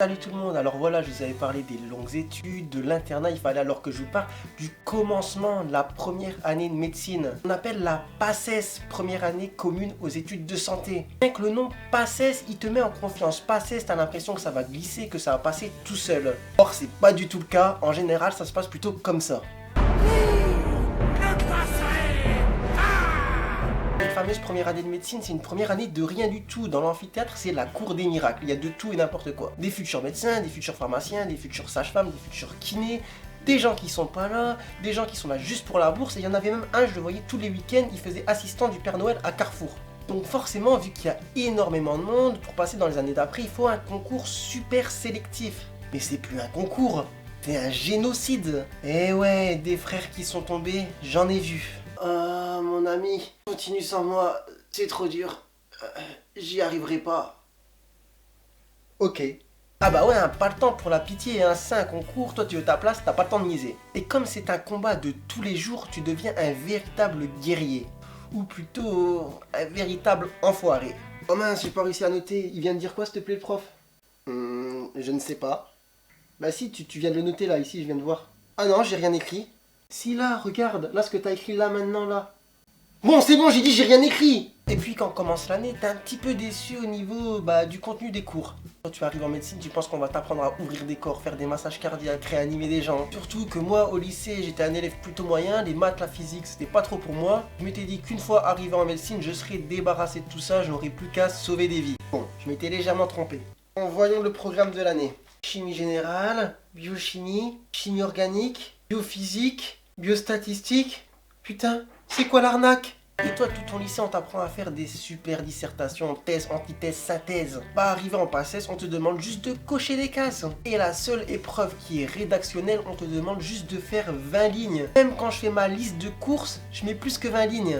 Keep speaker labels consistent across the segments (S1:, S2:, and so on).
S1: Salut tout le monde, alors voilà, je vous avais parlé des longues études, de l'internat, il fallait alors que je vous parle du commencement de la première année de médecine. On appelle la PACES, première année commune aux études de santé. Rien que le nom PACES, il te met en confiance. PACES, t'as l'impression que ça va glisser, que ça va passer tout seul. Or, c'est pas du tout le cas, en général, ça se passe plutôt comme ça. Cette fameuse première année de médecine, c'est une première année de rien du tout. Dans l'amphithéâtre, c'est la cour des miracles. Il y a de tout et n'importe quoi. Des futurs médecins, des futurs pharmaciens, des futurs sages-femmes, des futurs kinés, des gens qui sont pas là, des gens qui sont là juste pour la bourse. Et il y en avait même un, je le voyais tous les week-ends, il faisait assistant du Père Noël à Carrefour. Donc forcément, vu qu'il y a énormément de monde, pour passer dans les années d'après, il faut un concours super sélectif. Mais c'est plus un concours, c'est un génocide. Eh ouais, des frères qui sont tombés, j'en ai vu. Ah, mon ami, continue sans moi, c'est trop dur. J'y arriverai pas. Ok. Ah bah ouais, hein, pas le temps pour la pitié, hein, c'est un concours, toi tu veux ta place, t'as pas le temps de niaiser. Et comme c'est un combat de tous les jours, tu deviens un véritable guerrier. Ou plutôt, un véritable enfoiré. Oh mince, j'ai pas réussi à noter, il vient de dire quoi s'il te plaît le prof? Je ne sais pas. Bah si, tu viens de le noter là, ici, je viens de voir. Ah non, j'ai rien écrit. Si là, regarde, là ce que t'as écrit là maintenant là. Bon, c'est bon, j'ai dit j'ai rien écrit. Et puis quand commence l'année, t'es un petit peu déçu au niveau du contenu des cours. Quand tu arrives en médecine, tu penses qu'on va t'apprendre à ouvrir des corps, faire des massages cardiaques, réanimer des gens. Surtout que moi, au lycée, j'étais un élève plutôt moyen, les maths, la physique, c'était pas trop pour moi. Je m'étais dit qu'une fois arrivé en médecine, je serais débarrassé de tout ça, je n'aurais plus qu'à sauver des vies. Bon, je m'étais légèrement trompé. Bon, voyons le programme de l'année. Chimie générale, biochimie, chimie organique, biophysique, biostatistique. Putain, c'est quoi l'arnaque? Et toi, tout ton lycée, on t'apprend à faire des super dissertations, thèses, antithèses, synthèses. Pas arrivé en PACES, on te demande juste de cocher des cases. Et la seule épreuve qui est rédactionnelle, on te demande juste de faire 20 lignes. Même quand je fais ma liste de courses, je mets plus que 20 lignes.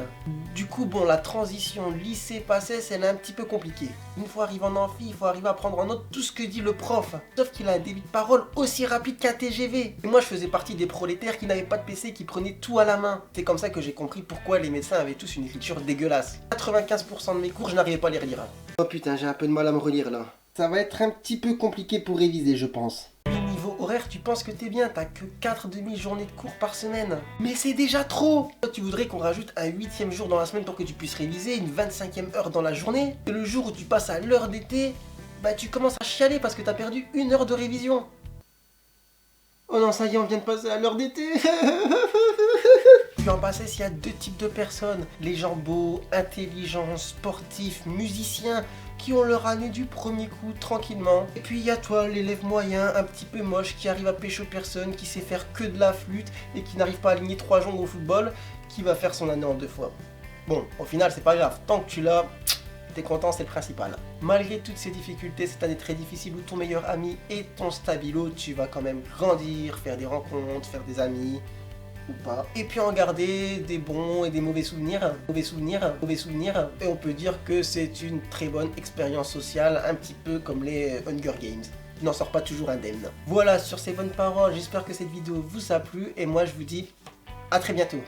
S1: Du coup, bon, la transition lycée-PACES, elle est un petit peu compliquée. Une fois arrivé en amphi, il faut arriver à prendre en note tout ce que dit le prof. Sauf qu'il a un débit de parole aussi rapide qu'un TGV. Et moi, je faisais partie des prolétaires qui n'avaient pas de PC, qui prenaient tout à la main. C'est comme ça que j'ai compris pourquoi les médecins avaient tous une écriture dégueulasse. 95% de mes cours, je n'arrivais pas à les relire. Oh putain, j'ai un peu de mal à me relire là. Ça va être un petit peu compliqué pour réviser, je pense. Niveau horaire, tu penses que t'es bien, t'as que 4 demi-journées de cours par semaine. Mais c'est déjà trop. Toi, tu voudrais qu'on rajoute un 8e jour dans la semaine pour que tu puisses réviser, une 25e heure dans la journée. Et le jour où tu passes à l'heure d'été, bah tu commences à chialer parce que t'as perdu 1 heure de révision. Oh non, ça y est, on vient de passer à l'heure d'été. Puis en PACES, il y a deux types de personnes. Les gens beaux, intelligents, sportifs, musiciens, qui ont leur année du premier coup tranquillement. Et puis il y a toi, l'élève moyen, un petit peu moche, qui arrive à pécho personne, qui sait faire que de la flûte et qui n'arrive pas à aligner 3 jongles au football, qui va faire son année en 2 fois. Bon, au final, c'est pas grave. Tant que tu l'as, t'es content, c'est le principal. Malgré toutes ces difficultés, cette année très difficile où ton meilleur ami est ton stabilo, tu vas quand même grandir, faire des rencontres, faire des amis, ou pas. Et puis en garder des bons et des mauvais souvenirs, et on peut dire que c'est une très bonne expérience sociale, un petit peu comme les Hunger Games. Tu n'en sors pas toujours indemne. Voilà, sur ces bonnes paroles, j'espère que cette vidéo vous a plu, et moi je vous dis à très bientôt.